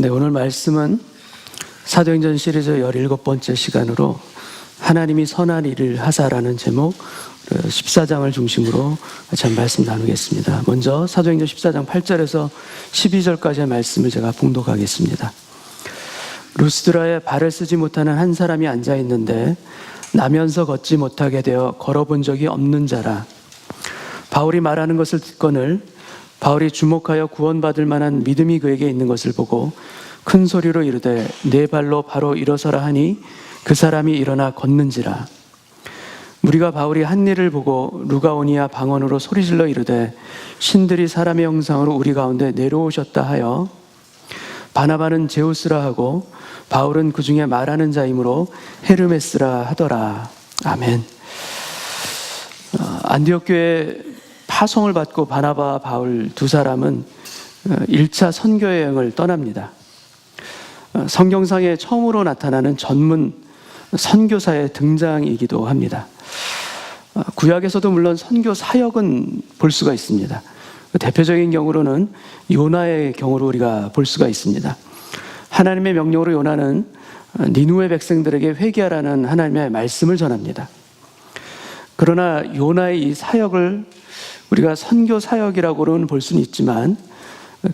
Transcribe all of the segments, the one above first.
네, 오늘 말씀은 사도행전 시리즈 17번째 시간으로 하나님이 선한 일을 하사라는 제목 14장을 중심으로 참 말씀 나누겠습니다. 먼저 사도행전 14장 8절에서 12절까지의 말씀을 제가 봉독하겠습니다. 루스드라에 발을 쓰지 못하는 한 사람이 앉아 있는데 나면서 걷지 못하게 되어 걸어본 적이 없는 자라. 바울이 말하는 것을 듣거늘 바울이 주목하여 구원받을 만한 믿음이 그에게 있는 것을 보고 큰 소리로 이르되 네 발로 바로 일어서라 하니 그 사람이 일어나 걷는지라. 무리가 바울이 한 일을 보고 루가오니아 방언으로 소리질러 이르되 신들이 사람의 형상으로 우리 가운데 내려오셨다 하여 바나바는 제우스라 하고 바울은 그 중에 말하는 자이므로 헤르메스라 하더라. 아멘. 안디옥 교회 파송을 받고 바나바와 바울 두 사람은 1차 선교 여행을 떠납니다. 성경상에 처음으로 나타나는 전문 선교사의 등장이기도 합니다. 구약에서도 물론 선교 사역은 볼 수가 있습니다. 대표적인 경우로는 요나의 경우로 우리가 볼 수가 있습니다. 하나님의 명령으로 요나는 니누의 백성들에게 회개하라는 하나님의 말씀을 전합니다. 그러나 요나의 이 사역을 우리가 선교 사역이라고는 볼 수는 있지만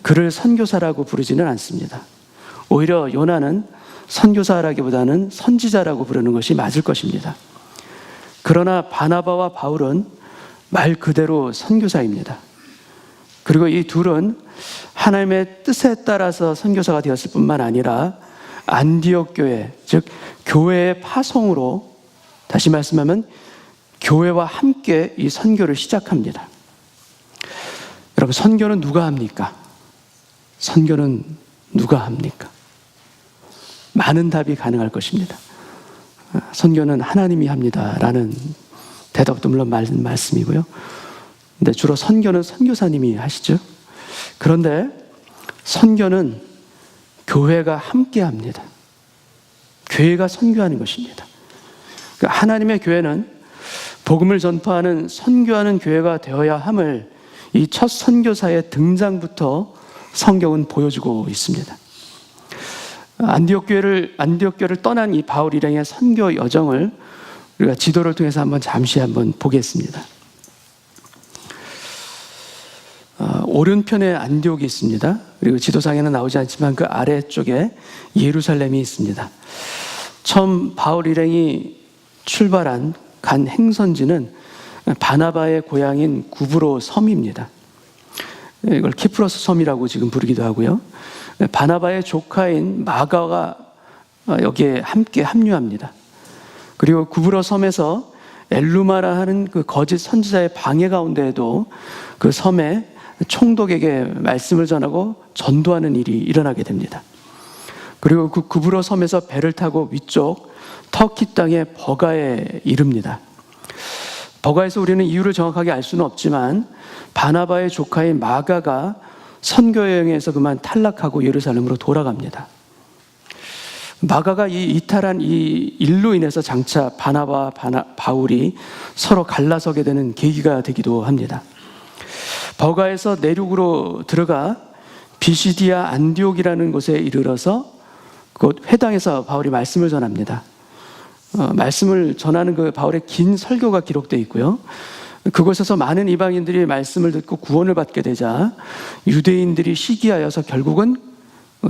그를 선교사라고 부르지는 않습니다. 오히려 요나는 선교사라기보다는 선지자라고 부르는 것이 맞을 것입니다. 그러나 바나바와 바울은 말 그대로 선교사입니다. 그리고 이 둘은 하나님의 뜻에 따라서 선교사가 되었을 뿐만 아니라 안디옥 교회, 즉 교회의 파송으로, 다시 말씀하면 교회와 함께 이 선교를 시작합니다. 여러분, 선교는 누가 합니까? 선교는 누가 합니까? 많은 답이 가능할 것입니다. 선교는 하나님이 합니다 라는 대답도 물론 맞는 말씀이고요. 근데 주로 선교는 선교사님이 하시죠. 그런데 선교는 교회가 함께 합니다. 교회가 선교하는 것입니다. 그러니까 하나님의 교회는 복음을 전파하는 선교하는 교회가 되어야 함을 이 첫 선교사의 등장부터 성경은 보여주고 있습니다. 안디옥 교회를 떠난 이 바울 일행의 선교 여정을 우리가 지도를 통해서 잠시 보겠습니다. 오른편에 안디옥이 있습니다. 그리고 지도상에는 나오지 않지만 그 아래쪽에 예루살렘이 있습니다. 처음 바울 일행이 출발한 간 행선지는 바나바의 고향인 구브로 섬입니다. 이걸 키프로스 섬이라고 지금 부르기도 하고요. 바나바의 조카인 마가가 여기에 함께 합류합니다. 그리고 구브로 섬에서 엘루마라 하는 그 거짓 선지자의 방해 가운데에도 그 섬에 총독에게 말씀을 전하고 전도하는 일이 일어나게 됩니다. 그리고 그 구브로 섬에서 배를 타고 위쪽 터키 땅의 버가에 이릅니다. 버가에서 우리는 이유를 정확하게 알 수는 없지만 바나바의 조카인 마가가 선교 여행에서 그만 탈락하고 예루살렘으로 돌아갑니다. 마가가 이 이탈한 이 일로 인해서 장차 바나바와 바울이 서로 갈라서게 되는 계기가 되기도 합니다. 버가에서 내륙으로 들어가 비시디아 안디옥이라는 곳에 이르러서 그 회당에서 바울이 말씀을 전합니다. 말씀을 전하는 그 바울의 긴 설교가 기록되어 있고요. 그곳에서 많은 이방인들이 말씀을 듣고 구원을 받게 되자 유대인들이 시기하여서 결국은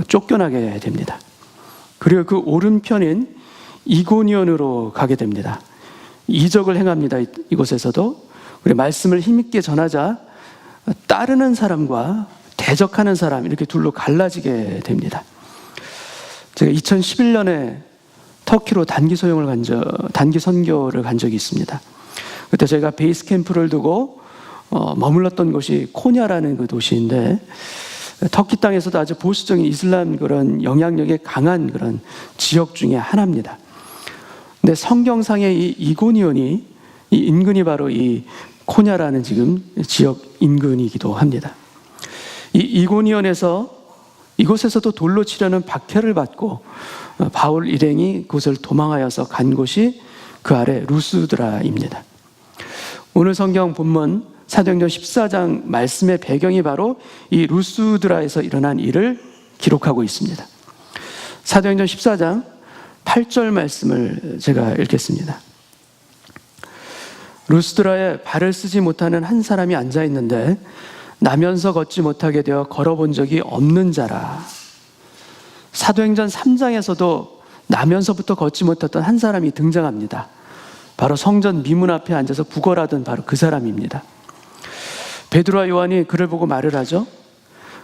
쫓겨나게 됩니다. 그리고 그 오른편인 이고니온으로 가게 됩니다. 이적을 행합니다. 이곳에서도. 그리고 말씀을 힘있게 전하자 따르는 사람과 대적하는 사람, 이렇게 둘로 갈라지게 됩니다. 제가 2011년에 터키로 단기 선교를 간 적이 있습니다. 그때 저희가 베이스 캠프를 두고 머물렀던 곳이 코냐라는 그 도시인데, 터키 땅에서도 아주 보수적인 이슬람 그런 영향력이 강한 그런 지역 중에 하나입니다. 근데 성경상의 이 이고니온이 이 인근이 바로 이 코냐라는 지금 지역 인근이기도 합니다. 이 이고니온에서 이곳에서도 돌로 치려는 박해를 받고 바울 일행이 그곳을 도망하여서 간 곳이 그 아래 루스드라입니다. 오늘 성경 본문 사도행전 14장 말씀의 배경이 바로 이 루스드라에서 일어난 일을 기록하고 있습니다. 사도행전 14장 8절 말씀을 제가 읽겠습니다. 루스드라에 발을 쓰지 못하는 한 사람이 앉아 있는데 나면서 걷지 못하게 되어 걸어본 적이 없는 자라. 사도행전 3장에서도 나면서부터 걷지 못했던 한 사람이 등장합니다. 바로 성전 미문 앞에 앉아서 구걸하던 바로 그 사람입니다. 베드로와 요한이 그를 보고 말을 하죠.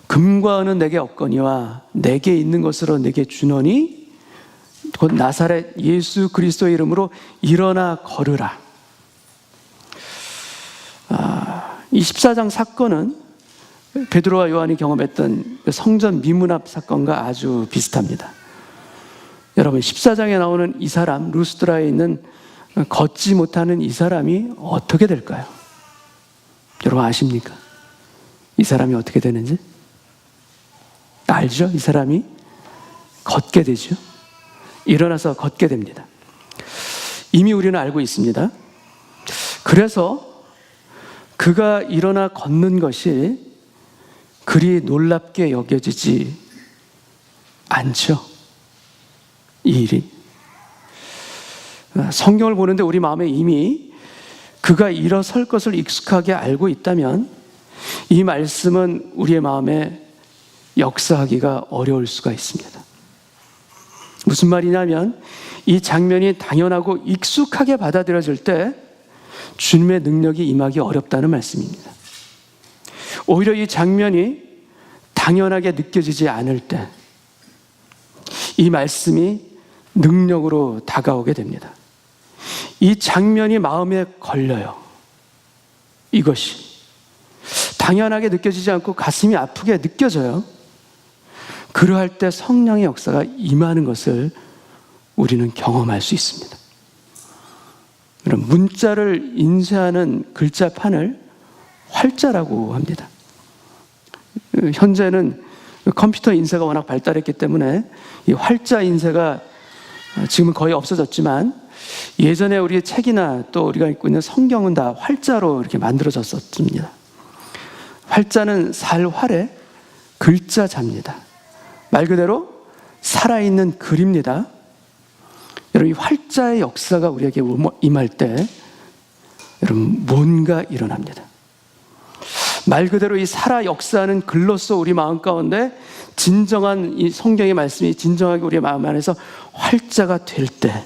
금과 은은 내게 없거니와 내게 있는 것으로 내게 주노니 곧 나사렛 예수 그리스도의 이름으로 일어나 걸으라. 이 14장 사건은 베드로와 요한이 경험했던 성전 미문 앞 사건과 아주 비슷합니다. 여러분, 14장에 나오는 이 사람, 루스드라에 있는 걷지 못하는 이 사람이 어떻게 될까요? 여러분 아십니까? 이 사람이 어떻게 되는지? 알죠? 이 사람이 걷게 되죠. 일어나서 걷게 됩니다. 이미 우리는 알고 있습니다. 그래서 그가 일어나 걷는 것이 그리 놀랍게 여겨지지 않죠. 이 일이. 성경을 보는데 우리 마음에 이미 그가 일어설 것을 익숙하게 알고 있다면 이 말씀은 우리의 마음에 역사하기가 어려울 수가 있습니다. 무슨 말이냐면 이 장면이 당연하고 익숙하게 받아들여질 때 주님의 능력이 임하기 어렵다는 말씀입니다. 오히려 이 장면이 당연하게 느껴지지 않을 때 이 말씀이 능력으로 다가오게 됩니다. 이 장면이 마음에 걸려요. 이것이 당연하게 느껴지지 않고 가슴이 아프게 느껴져요. 그러할 때 성령의 역사가 임하는 것을 우리는 경험할 수 있습니다. 문자를 인쇄하는 글자판을 활자라고 합니다. 현재는 컴퓨터 인쇄가 워낙 발달했기 때문에 이 활자 인쇄가 지금은 거의 없어졌지만 예전에 우리의 책이나 또 우리가 읽고 있는 성경은 다 활자로 이렇게 만들어졌었습니다. 활자는 살활의 글자자입니다. 말 그대로 살아있는 글입니다. 여러분, 이 활자의 역사가 우리에게 임할 때 여러분 뭔가 일어납니다. 말 그대로 이 살아 역사하는 글로서 우리 마음 가운데 진정한 이 성경의 말씀이 진정하게 우리의 마음 안에서 활자가 될 때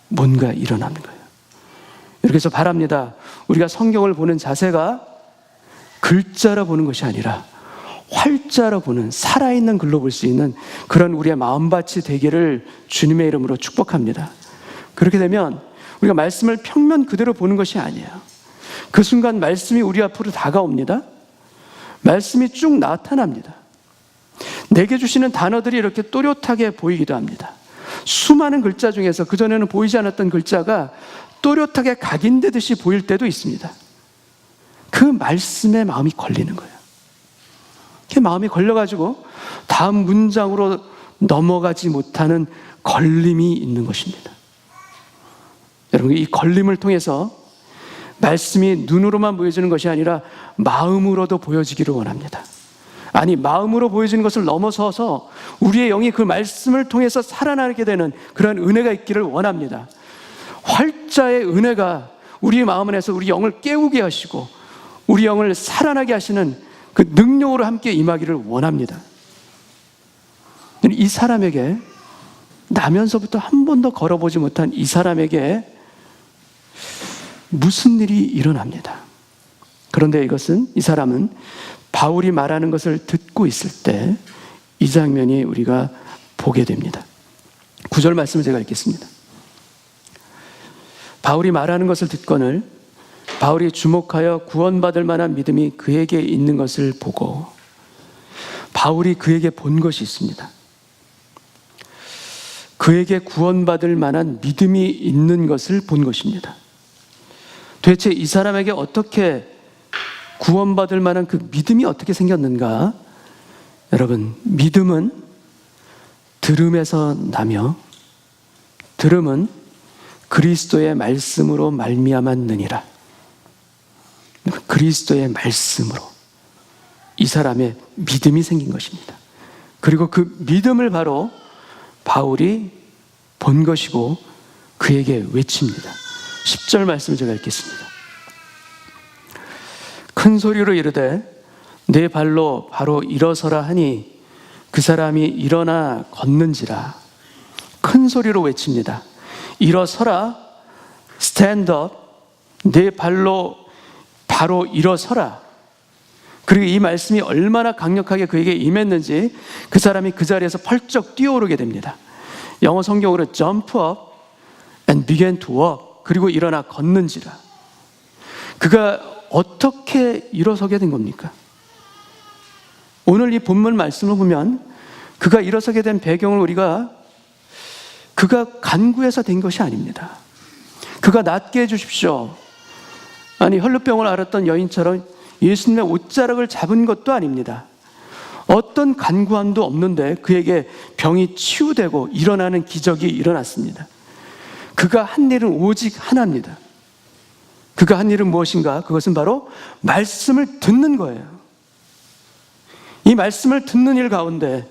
뭔가 일어나는 거예요. 이렇게 해서 바랍니다. 우리가 성경을 보는 자세가 글자로 보는 것이 아니라 활자로 보는 살아있는 글로 볼 수 있는 그런 우리의 마음밭이 되기를 주님의 이름으로 축복합니다. 그렇게 되면 우리가 말씀을 평면 그대로 보는 것이 아니에요. 그 순간 말씀이 우리 앞으로 다가옵니다. 말씀이 쭉 나타납니다. 내게 주시는 단어들이 이렇게 또렷하게 보이기도 합니다. 수많은 글자 중에서 그전에는 보이지 않았던 글자가 또렷하게 각인되듯이 보일 때도 있습니다. 그 말씀에 마음이 걸리는 거예요. 그 마음이 걸려가지고 다음 문장으로 넘어가지 못하는 걸림이 있는 것입니다. 여러분, 이 걸림을 통해서 말씀이 눈으로만 보여지는 것이 아니라 마음으로도 보여지기를 원합니다. 아니, 마음으로 보여지는 것을 넘어서서 우리의 영이 그 말씀을 통해서 살아나게 되는 그런 은혜가 있기를 원합니다. 활자의 은혜가 우리 마음 안에서 우리 영을 깨우게 하시고 우리 영을 살아나게 하시는 그 능력으로 함께 임하기를 원합니다. 이 사람에게, 나면서부터 한 번도 걸어보지 못한 이 사람에게 무슨 일이 일어납니다. 그런데 이 사람은 바울이 말하는 것을 듣고 있을 때 이 장면이 우리가 보게 됩니다. 9절 말씀을 제가 읽겠습니다. 바울이 말하는 것을 듣거늘 바울이 주목하여 구원받을 만한 믿음이 그에게 있는 것을 보고, 바울이 그에게 본 것이 있습니다. 그에게 구원받을 만한 믿음이 있는 것을 본 것입니다. 도대체 이 사람에게 어떻게 구원받을 만한 그 믿음이 어떻게 생겼는가? 여러분, 믿음은 들음에서 나며 들음은 그리스도의 말씀으로 말미암았느니라. 그리스도의 말씀으로. 이 사람의 믿음이 생긴 것입니다. 그리고 그 믿음을 바로 바울이 본 것이고 그에게 외칩니다. 10절 말씀을 제가 읽겠습니다. 큰 소리로 이르되 내 발로 바로 일어서라 하니 그 사람이 일어나 걷는지라. 큰 소리로 외칩니다. 일어서라, stand up, 내 발로 바로 일어서라. 그리고 이 말씀이 얼마나 강력하게 그에게 임했는지 그 사람이 그 자리에서 펄쩍 뛰어오르게 됩니다. 영어 성경으로 jump up and began to walk. 그리고 일어나 걷는지라. 그가 어떻게 일어서게 된 겁니까? 오늘 이 본문 말씀을 보면 그가 일어서게 된 배경을 그가 간구해서 된 것이 아닙니다. 그가 낫게 해주십시오. 아니 혈루병을 앓았던 여인처럼 예수님의 옷자락을 잡은 것도 아닙니다. 어떤 간구함도 없는데 그에게 병이 치유되고 일어나는 기적이 일어났습니다. 그가 한 일은 오직 하나입니다. 그가 한 일은 무엇인가? 그것은 바로 말씀을 듣는 거예요. 이 말씀을 듣는 일 가운데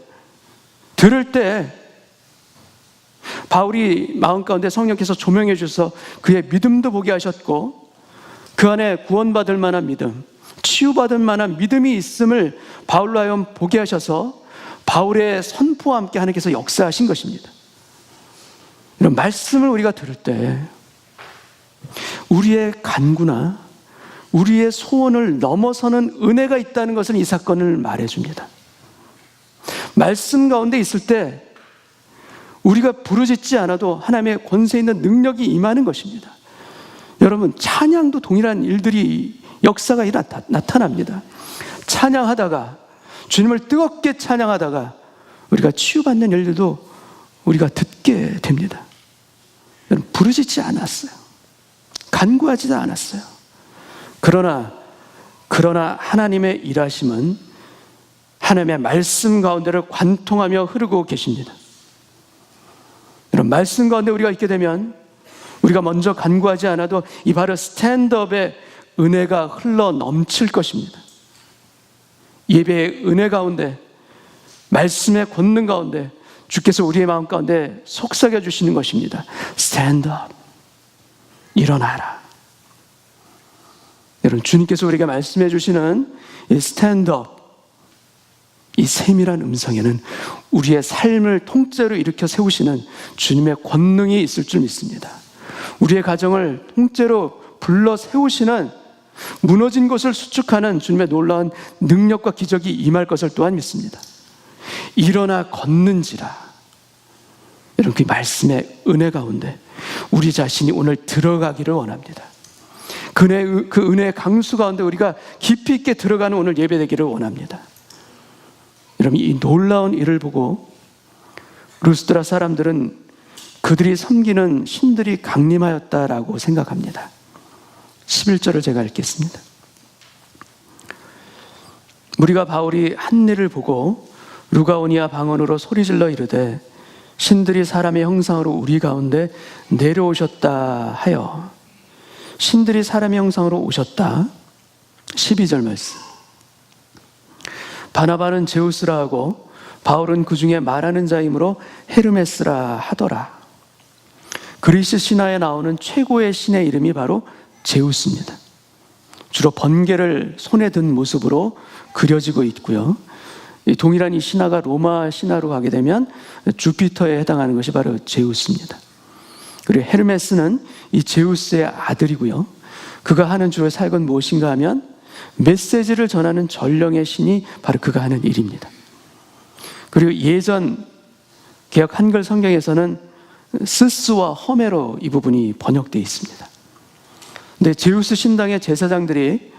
들을 때 바울이 마음 가운데 성령께서 조명해 주셔서 그의 믿음도 보게 하셨고 그 안에 구원받을 만한 믿음, 치유받을 만한 믿음이 있음을 바울로 하여금 보게 하셔서 바울의 선포와 함께 하나님께서 역사하신 것입니다. 이런 말씀을 우리가 들을 때 우리의 간구나 우리의 소원을 넘어서는 은혜가 있다는 것을 이 사건을 말해줍니다. 말씀 가운데 있을 때 우리가 부르짖지 않아도 하나님의 권세 있는 능력이 임하는 것입니다. 여러분, 찬양도 동일한 일들이 역사가 나타납니다. 찬양하다가 주님을 뜨겁게 찬양하다가 우리가 치유받는 일들도 우리가 듣게 됩니다. 여러분, 부르짖지 않았어요. 간구하지도 않았어요. 그러나 하나님의 일하심은 하나님의 말씀 가운데를 관통하며 흐르고 계십니다. 이런 말씀 가운데 우리가 있게 되면 우리가 먼저 간구하지 않아도 이 바로 스탠드업의 은혜가 흘러 넘칠 것입니다. 예배의 은혜 가운데, 말씀의 권능 가운데 주께서 우리의 마음 가운데 속삭여 주시는 것입니다. 스탠드업, 일어나라. 여러분, 주님께서 우리에게 말씀해 주시는 이 스탠드업, 이 세밀한 음성에는 우리의 삶을 통째로 일으켜 세우시는 주님의 권능이 있을 줄 믿습니다. 우리의 가정을 통째로 불러 세우시는, 무너진 것을 수축하는 주님의 놀라운 능력과 기적이 임할 것을 또한 믿습니다. 일어나 걷는지라. 여러분, 그 말씀의 은혜 가운데 우리 자신이 오늘 들어가기를 원합니다. 그 은혜의 강수 가운데 우리가 깊이 있게 들어가는 오늘 예배되기를 원합니다. 여러분, 이 놀라운 일을 보고 루스드라 사람들은 그들이 섬기는 신들이 강림하였다라고 생각합니다. 11절을 제가 읽겠습니다. 무리가 바울이 한 일을 보고 루가오니아 방언으로 소리질러 이르되 신들이 사람의 형상으로 우리 가운데 내려오셨다 하여. 신들이 사람의 형상으로 오셨다. 12절 말씀. 바나바는 제우스라 하고 바울은 그 중에 말하는 자이므로 헤르메스라 하더라. 그리스 신화에 나오는 최고의 신의 이름이 바로 제우스입니다. 주로 번개를 손에 든 모습으로 그려지고 있고요. 동일한 이 신화가 로마 신화로 가게 되면 주피터에 해당하는 것이 바로 제우스입니다. 그리고 헤르메스는 이 제우스의 아들이고요. 그가 하는 주로 사역은 무엇인가 하면 메시지를 전하는 전령의 신이 바로 그가 하는 일입니다. 그리고 예전 개역 한글 성경에서는 스스와 허메로 이 부분이 번역되어 있습니다. 근데 제우스 신당의 제사장들이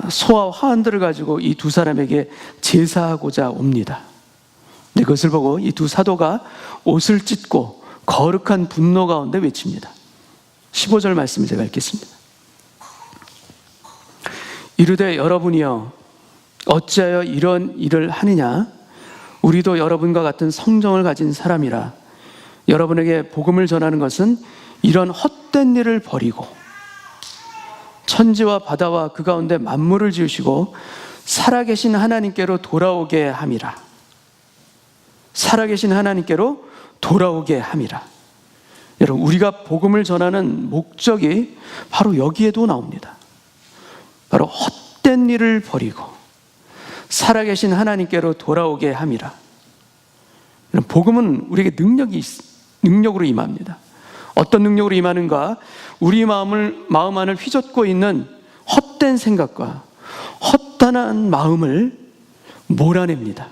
소와 화환들을 가지고 이 두 사람에게 제사하고자 옵니다. 근데 그것을 보고 이 두 사도가 옷을 찢고 거룩한 분노 가운데 외칩니다. 15절 말씀을 제가 읽겠습니다. 이르되 여러분이여 어찌하여 이런 일을 하느냐? 우리도 여러분과 같은 성정을 가진 사람이라. 여러분에게 복음을 전하는 것은 이런 헛된 일을 버리고 천지와 바다와 그 가운데 만물을 지으시고 살아계신 하나님께로 돌아오게 함이라. 살아계신 하나님께로 돌아오게 함이라. 여러분, 우리가 복음을 전하는 목적이 바로 여기에도 나옵니다. 바로 헛된 일을 버리고 살아계신 하나님께로 돌아오게 함이라. 복음은 우리에게 능력으로 임합니다. 어떤 능력으로 임하는가? 우리 마음 안을 휘젓고 있는 헛된 생각과 헛단한 마음을 몰아냅니다.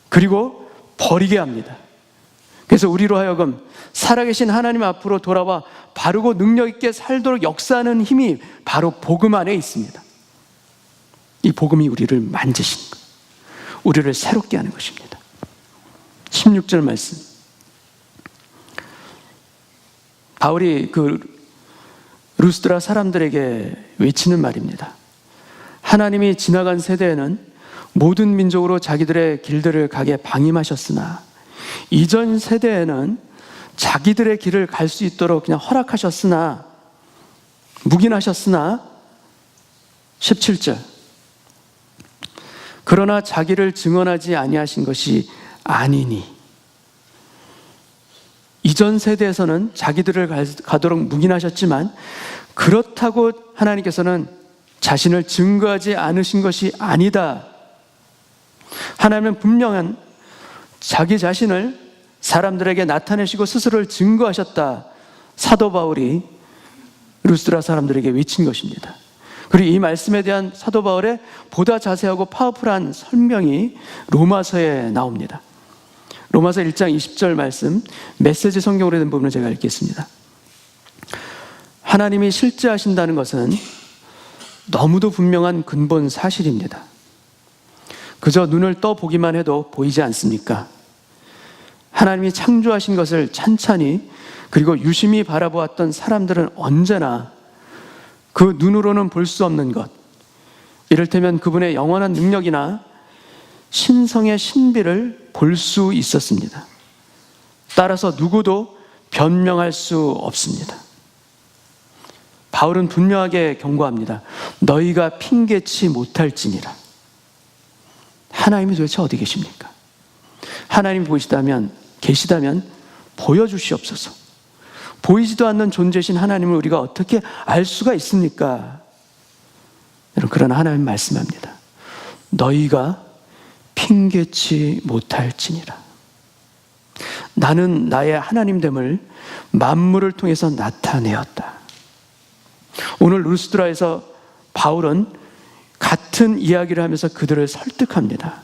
그리고 버리게 합니다. 그래서 우리로 하여금 살아계신 하나님 앞으로 돌아와 바르고 능력 있게 살도록 역사하는 힘이 바로 복음 안에 있습니다. 이 복음이 우리를 만지시는 것, 우리를 새롭게 하는 것입니다. 16절 말씀, 바울이 루스드라 사람들에게 외치는 말입니다. 하나님이 지나간 세대에는 모든 민족으로 자기들의 길들을 가게 방임하셨으나 이전 세대에는 자기들의 길을 갈 수 있도록 그냥 허락하셨으나, 묵인하셨으나 17절, 그러나 자기를 증언하지 아니하신 것이 아니니. 이전 세대에서는 자기들을 가도록 묵인하셨지만 그렇다고 하나님께서는 자신을 증거하지 않으신 것이 아니다. 하나님은 분명한 자기 자신을 사람들에게 나타내시고 스스로를 증거하셨다. 사도 바울이 루스드라 사람들에게 외친 것입니다. 그리고 이 말씀에 대한 사도 바울의 보다 자세하고 파워풀한 설명이 로마서에 나옵니다. 로마서 1장 20절 말씀, 메시지 성경으로 된 부분을 제가 읽겠습니다. 하나님이 실제하신다는 것은 너무도 분명한 근본 사실입니다. 그저 눈을 떠보기만 해도 보이지 않습니까? 하나님이 창조하신 것을 찬찬히 그리고 유심히 바라보았던 사람들은 언제나 그 눈으로는 볼 수 없는 것, 이를테면 그분의 영원한 능력이나 신성의 신비를 볼 수 있었습니다. 따라서 누구도 변명할 수 없습니다. 바울은 분명하게 경고합니다. 너희가 핑계치 못할지니라. 하나님이 도대체 어디 계십니까? 하나님이 계시다면 보여주시옵소서. 보이지도 않는 존재신 하나님을 우리가 어떻게 알 수가 있습니까? 여러분, 그러나 하나님 말씀합니다. 너희가 핑계치 못할지니라. 나는 나의 하나님됨을 만물을 통해서 나타내었다. 오늘 루스드라에서 바울은 같은 이야기를 하면서 그들을 설득합니다.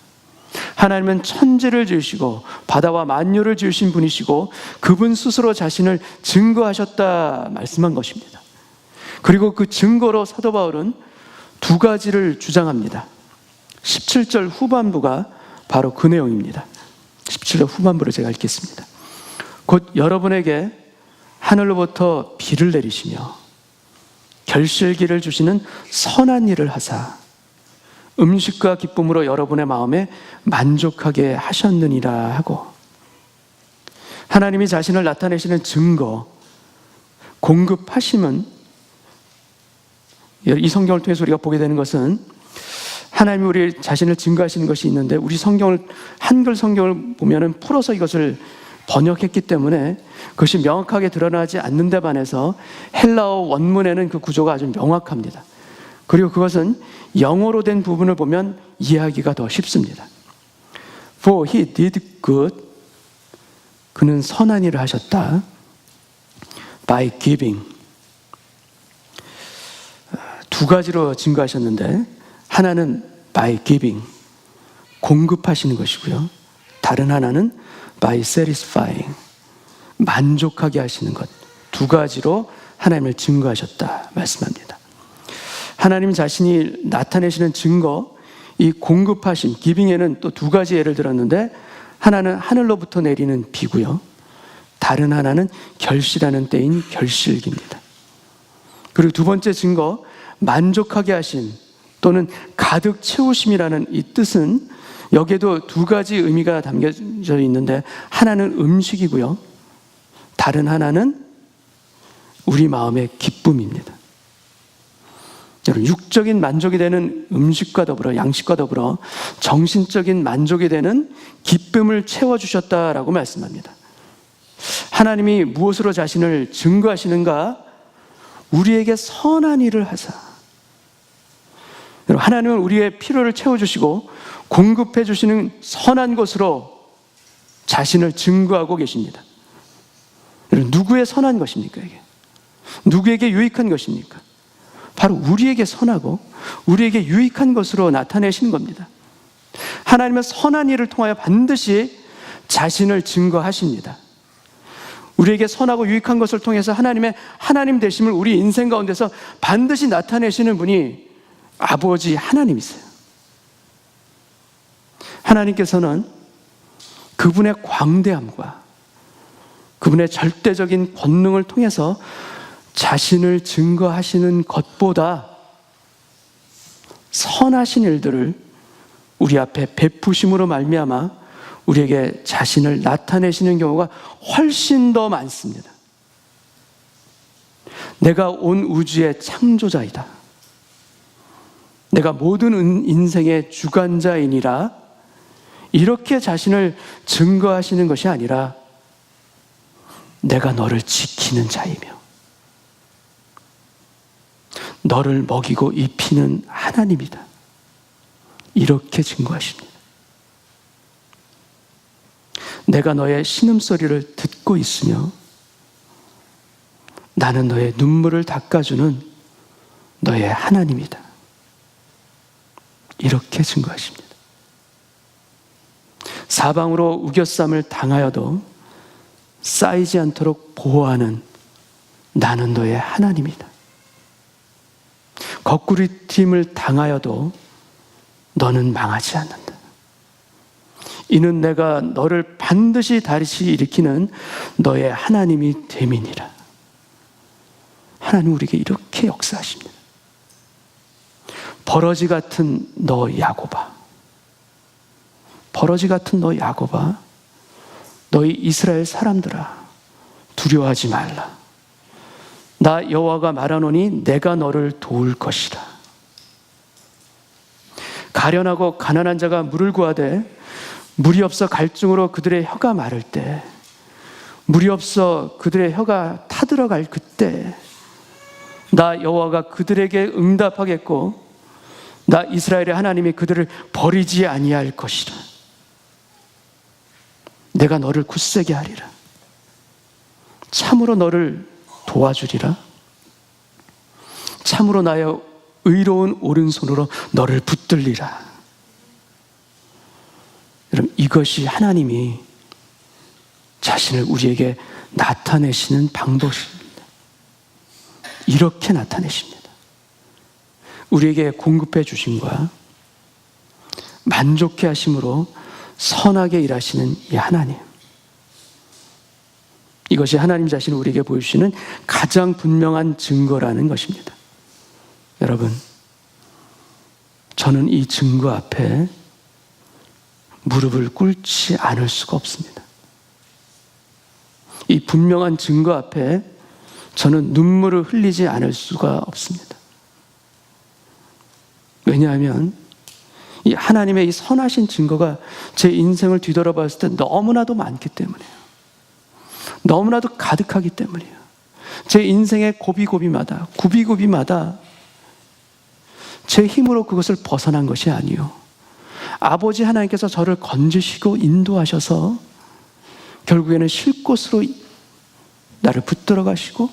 하나님은 천지를 지으시고 바다와 만유를 지으신 분이시고 그분 스스로 자신을 증거하셨다 말씀한 것입니다. 그리고 그 증거로 사도 바울은 두 가지를 주장합니다. 17절 후반부가 바로 그 내용입니다. 17절 후반부를 제가 읽겠습니다. 곧 여러분에게 하늘로부터 비를 내리시며 결실기를 주시는 선한 일을 하사 음식과 기쁨으로 여러분의 마음에 만족하게 하셨느니라 하고, 하나님이 자신을 나타내시는 증거, 공급하심은, 이 성경을 통해서 우리가 보게 되는 것은 하나님이 우리 자신을 증거하시는 것이 있는데, 우리 한글 성경을 보면은 풀어서 이것을 번역했기 때문에 그것이 명확하게 드러나지 않는 데 반해서 헬라어 원문에는 그 구조가 아주 명확합니다. 그리고 그것은 영어로 된 부분을 보면 이해하기가 더 쉽습니다. For he did good, 그는 선한 일을 하셨다. By giving, 두 가지로 증거하셨는데, 하나는 by giving, 공급하시는 것이고요. 다른 하나는 by satisfying, 만족하게 하시는 것. 두 가지로 하나님을 증거하셨다 말씀합니다. 하나님 자신이 나타내시는 증거, 이 공급하심, 기빙에는 또 두 가지 예를 들었는데, 하나는 하늘로부터 내리는 비고요, 다른 하나는 결실하는 때인 결실기입니다. 그리고 두 번째 증거, 만족하게 하심 또는 가득 채우심이라는 이 뜻은 여기에도 두 가지 의미가 담겨져 있는데, 하나는 음식이고요, 다른 하나는 우리 마음의 기쁨입니다. 여러분, 육적인 만족이 되는 음식과 더불어, 양식과 더불어 정신적인 만족이 되는 기쁨을 채워주셨다라고 말씀합니다. 하나님이 무엇으로 자신을 증거하시는가? 우리에게 선한 일을 하사. 여러분, 하나님은 우리의 필요를 채워주시고 공급해 주시는 선한 것으로 자신을 증거하고 계십니다. 여러분, 누구의 선한 것입니까? 이게 누구에게 유익한 것입니까? 바로 우리에게 선하고 우리에게 유익한 것으로 나타내시는 겁니다. 하나님은 선한 일을 통하여 반드시 자신을 증거하십니다. 우리에게 선하고 유익한 것을 통해서 하나님의 하나님 되심을 우리 인생 가운데서 반드시 나타내시는 분이 아버지 하나님이세요. 하나님께서는 그분의 광대함과 그분의 절대적인 권능을 통해서 자신을 증거하시는 것보다 선하신 일들을 우리 앞에 베푸심으로 말미암아 우리에게 자신을 나타내시는 경우가 훨씬 더 많습니다. 내가 온 우주의 창조자이다. 내가 모든 인생의 주관자이니라. 이렇게 자신을 증거하시는 것이 아니라 내가 너를 지키는 자이며 너를 먹이고 입히는 하나님이다. 이렇게 증거하십니다. 내가 너의 신음소리를 듣고 있으며 나는 너의 눈물을 닦아주는 너의 하나님이다. 이렇게 증거하십니다. 사방으로 우겨쌈을 당하여도 쌓이지 않도록 보호하는 나는 너의 하나님이다. 거꾸리팀을 당하여도 너는 망하지 않는다. 이는 내가 너를 반드시 다시 일으키는 너의 하나님이 됨이니라. 하나님 우리에게 이렇게 역사하십니다. 버러지 같은 너 야곱아, 버러지 같은 너 야곱아, 너희 이스라엘 사람들아, 두려워하지 말라. 나 여호와가 말하노니 내가 너를 도울 것이라. 가련하고 가난한 자가 물을 구하되 물이 없어 갈증으로 그들의 혀가 마를 때, 물이 없어 그들의 혀가 타들어갈 그때 나 여호와가 그들에게 응답하겠고 나 이스라엘의 하나님이 그들을 버리지 아니할 것이라. 내가 너를 굳세게 하리라. 참으로 너를 도와주리라. 참으로 나의 의로운 오른손으로 너를 붙들리라. 여러분, 이것이 하나님이 자신을 우리에게 나타내시는 방법입니다. 이렇게 나타내십니다. 우리에게 공급해 주심과 만족해 하심으로 선하게 일하시는 이 하나님, 이것이 하나님 자신을 우리에게 보여주시는 가장 분명한 증거라는 것입니다. 여러분, 저는 이 증거 앞에 무릎을 꿇지 않을 수가 없습니다. 이 분명한 증거 앞에 저는 눈물을 흘리지 않을 수가 없습니다. 왜냐하면 이 하나님의 이 선하신 증거가 제 인생을 뒤돌아봤을 때 너무나도 많기 때문이에요. 너무나도 가득하기 때문이에요. 제 인생의 고비고비마다, 구비구비마다 제 힘으로 그것을 벗어난 것이 아니요, 아버지 하나님께서 저를 건지시고 인도하셔서 결국에는 쉴 곳으로 나를 붙들어 가시고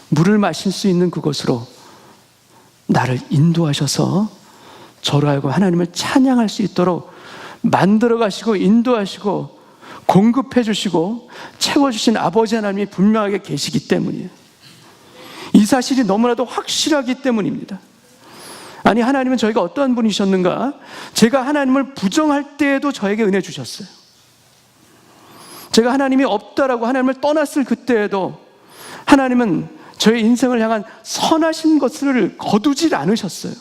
물을 마실 수 있는 그곳으로 나를 인도하셔서 저로 하여금 하나님을 찬양할 수 있도록 만들어 가시고 인도하시고 공급해 주시고 채워주신 아버지 하나님이 분명하게 계시기 때문이에요. 이 사실이 너무나도 확실하기 때문입니다. 아니, 하나님은 저희가 어떠한 분이셨는가? 제가 하나님을 부정할 때에도 저에게 은혜 주셨어요. 제가 하나님이 없다라고 하나님을 떠났을 그때에도 하나님은 저의 인생을 향한 선하신 것을 거두질 않으셨어요.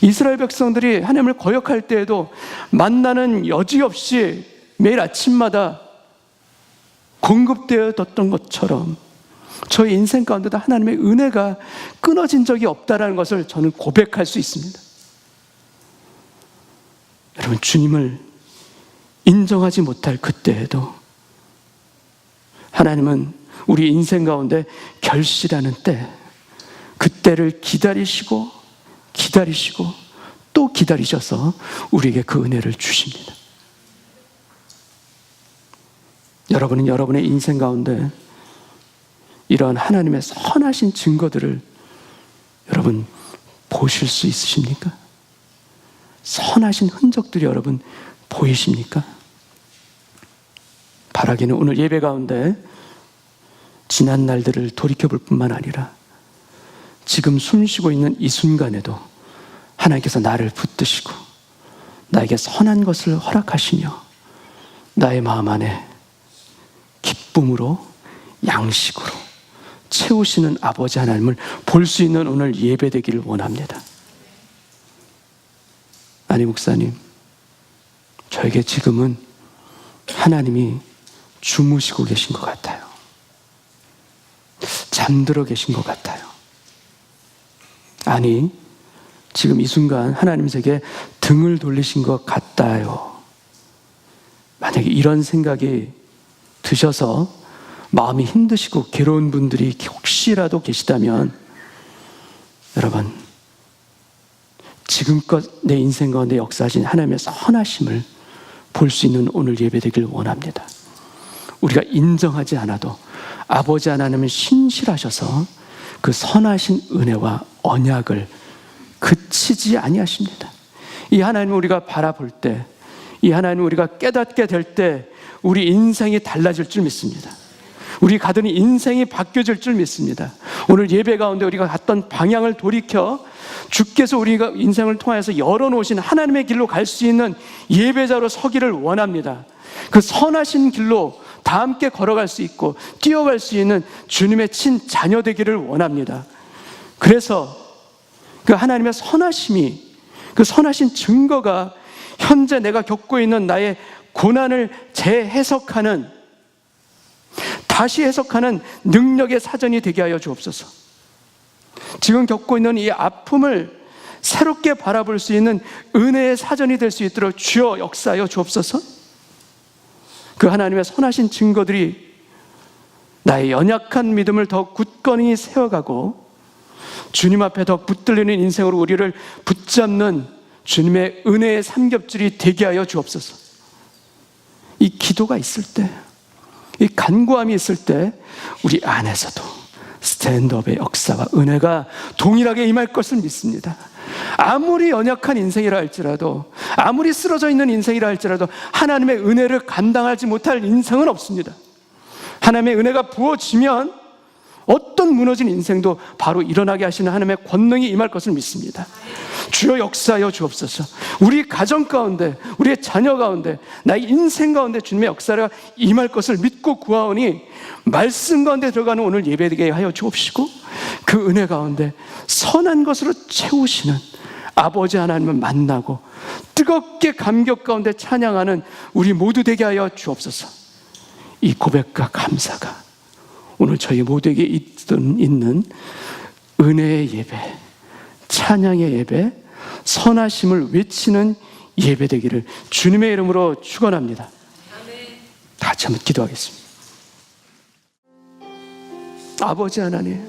이스라엘 백성들이 하나님을 거역할 때에도 만나는 여지없이 매일 아침마다 공급되어졌던 것처럼 저의 인생 가운데도 하나님의 은혜가 끊어진 적이 없다는 것을 저는 고백할 수 있습니다. 여러분, 주님을 인정하지 못할 그때에도 하나님은 우리 인생 가운데 결실하는 때, 그때를 기다리시고 또 기다리셔서 우리에게 그 은혜를 주십니다. 여러분은 여러분의 인생 가운데 이러한 하나님의 선하신 증거들을 여러분 보실 수 있으십니까? 선하신 흔적들이 여러분 보이십니까? 바라기는 오늘 예배 가운데 지난 날들을 돌이켜볼 뿐만 아니라 지금 숨쉬고 있는 이 순간에도 하나님께서 나를 붙드시고 나에게 선한 것을 허락하시며 나의 마음 안에 기쁨으로 양식으로 채우시는 아버지 하나님을 볼 수 있는 오늘 예배 되기를 원합니다. 아니, 목사님, 저에게 지금은 하나님이 주무시고 계신 것 같아요. 잠들어 계신 것 같아요. 아니, 지금 이 순간 하나님 제게 등을 돌리신 것 같아요. 만약에 이런 생각이 드셔서 마음이 힘드시고 괴로운 분들이 혹시라도 계시다면, 여러분, 지금껏 내 인생 가운데 역사하신 하나님의 선하심을 볼 수 있는 오늘 예배 되길 원합니다. 우리가 인정하지 않아도 아버지 하나님은 신실하셔서 그 선하신 은혜와 언약을 그치지 아니하십니다. 이 하나님을 우리가 바라볼 때, 이 하나님을 우리가 깨닫게 될 때 우리 인생이 달라질 줄 믿습니다. 우리 가던 인생이 바뀌어질 줄 믿습니다. 오늘 예배 가운데 우리가 갔던 방향을 돌이켜 주께서 우리가 인생을 통해서 열어놓으신 하나님의 길로 갈 수 있는 예배자로 서기를 원합니다. 그 선하신 길로 다 함께 걸어갈 수 있고 뛰어갈 수 있는 주님의 친 자녀 되기를 원합니다. 그래서 그 하나님의 선하심이, 그 선하신 증거가 현재 내가 겪고 있는 나의 고난을 재해석하는, 다시 해석하는 능력의 사전이 되게 하여 주옵소서. 지금 겪고 있는 이 아픔을 새롭게 바라볼 수 있는 은혜의 사전이 될 수 있도록 주여 역사하여 주옵소서. 그 하나님의 선하신 증거들이 나의 연약한 믿음을 더 굳건히 세워가고 주님 앞에 더 붙들리는 인생으로 우리를 붙잡는 주님의 은혜의 삼겹줄이 되게 하여 주옵소서. 이 기도가 있을 때, 이 간구함이 있을 때 우리 안에서도 스탠드업의 역사와 은혜가 동일하게 임할 것을 믿습니다. 아무리 연약한 인생이라 할지라도, 아무리 쓰러져 있는 인생이라 할지라도 하나님의 은혜를 감당하지 못할 인생은 없습니다. 하나님의 은혜가 부어지면 어떤 무너진 인생도 바로 일어나게 하시는 하나님의 권능이 임할 것을 믿습니다. 주여 역사하여 주옵소서. 우리 가정 가운데, 우리의 자녀 가운데, 나의 인생 가운데 주님의 역사가 임할 것을 믿고 구하오니 말씀 가운데 들어가는 오늘 예배되게 하여 주옵시고 그 은혜 가운데 선한 것으로 채우시는 아버지 하나님을 만나고 뜨겁게 감격 가운데 찬양하는 우리 모두 되게 하여 주옵소서. 이 고백과 감사가 오늘 저희 모두에게 있는 은혜의 예배, 찬양의 예배, 선하심을 외치는 예배 되기를 주님의 이름으로 축원합니다. 다 같이 한번 기도하겠습니다. 아버지 하나님,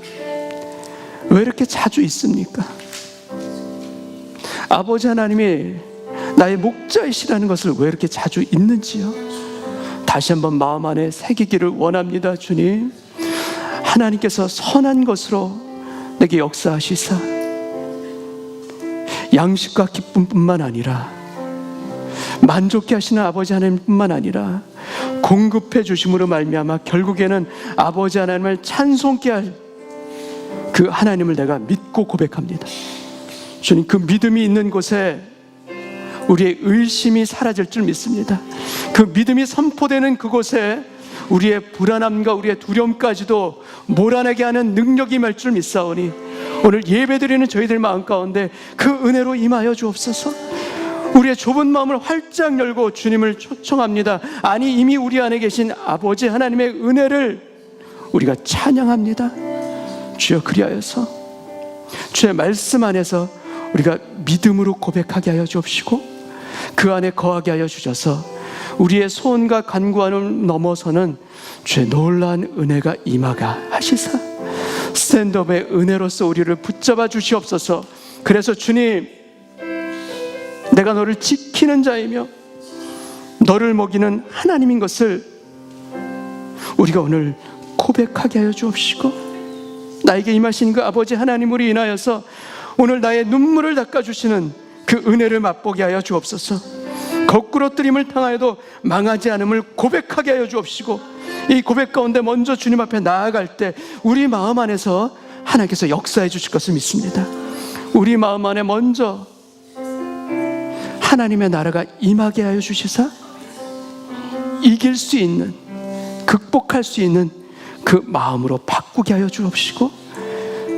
왜 이렇게 자주 있습니까? 아버지 하나님이 나의 목자이시라는 것을 왜 이렇게 자주 있는지요? 다시 한번 마음 안에 새기기를 원합니다. 주님, 하나님께서 선한 것으로 내게 역사하시사 양식과 기쁨뿐만 아니라 만족케 하시는 아버지 하나님뿐만 아니라 공급해 주심으로 말미암아 결국에는 아버지 하나님을 찬송케 할 그 하나님을 내가 믿고 고백합니다. 주님, 그 믿음이 있는 곳에 우리의 의심이 사라질 줄 믿습니다. 그 믿음이 선포되는 그곳에 우리의 불안함과 우리의 두려움까지도 몰아내게 하는 능력이 임할 줄 믿사오니 오늘 예배드리는 저희들 마음 가운데 그 은혜로 임하여 주옵소서. 우리의 좁은 마음을 활짝 열고 주님을 초청합니다. 아니, 이미 우리 안에 계신 아버지 하나님의 은혜를 우리가 찬양합니다. 주여, 그리하여서 주의 말씀 안에서 우리가 믿음으로 고백하게 하여 주옵시고 그 안에 거하게 하여 주셔서 우리의 소원과 간구함을 넘어서는 주의 놀라운 은혜가 임하가 하시사 스탠드업의 은혜로서 우리를 붙잡아 주시옵소서. 그래서 주님, 내가 너를 지키는 자이며 너를 먹이는 하나님인 것을 우리가 오늘 고백하게 하여 주옵시고 나에게 임하신 그 아버지 하나님으로 인하여서 오늘 나의 눈물을 닦아주시는 그 은혜를 맛보게 하여 주옵소서. 거꾸로 뜨림을 당하여도 망하지 않음을 고백하게 하여 주옵시고 이 고백 가운데 먼저 주님 앞에 나아갈 때 우리 마음 안에서 하나님께서 역사해 주실 것을 믿습니다. 우리 마음 안에 먼저 하나님의 나라가 임하게 하여 주시사 이길 수 있는, 극복할 수 있는 그 마음으로 바꾸게 하여 주옵시고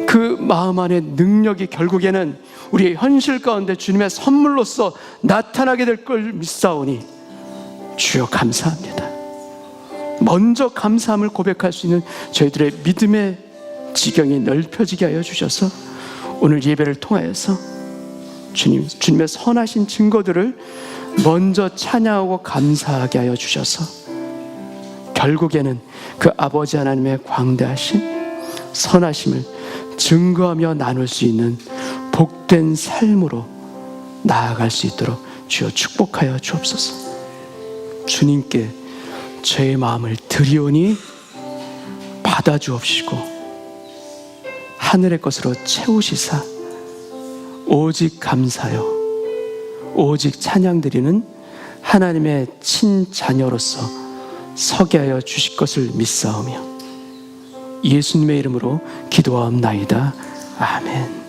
그 마음 안에 능력이 결국에는 우리의 현실 가운데 주님의 선물로서 나타나게 될 걸 믿사오니 주여 감사합니다. 먼저 감사함을 고백할 수 있는 저희들의 믿음의 지경이 넓혀지게 하여 주셔서 오늘 예배를 통하여서 주님의 선하신 증거들을 먼저 찬양하고 감사하게 하여 주셔서 결국에는 그 아버지 하나님의 광대하신 선하심을 증거하며 나눌 수 있는 복된 삶으로 나아갈 수 있도록 주여 축복하여 주옵소서. 주님께 저의 마음을 드리오니 받아주옵시고 하늘의 것으로 채우시사 오직 감사요 오직 찬양드리는 하나님의 친자녀로서 서게 하여 주실 것을 믿사오며 예수님의 이름으로 기도하옵나이다. 아멘.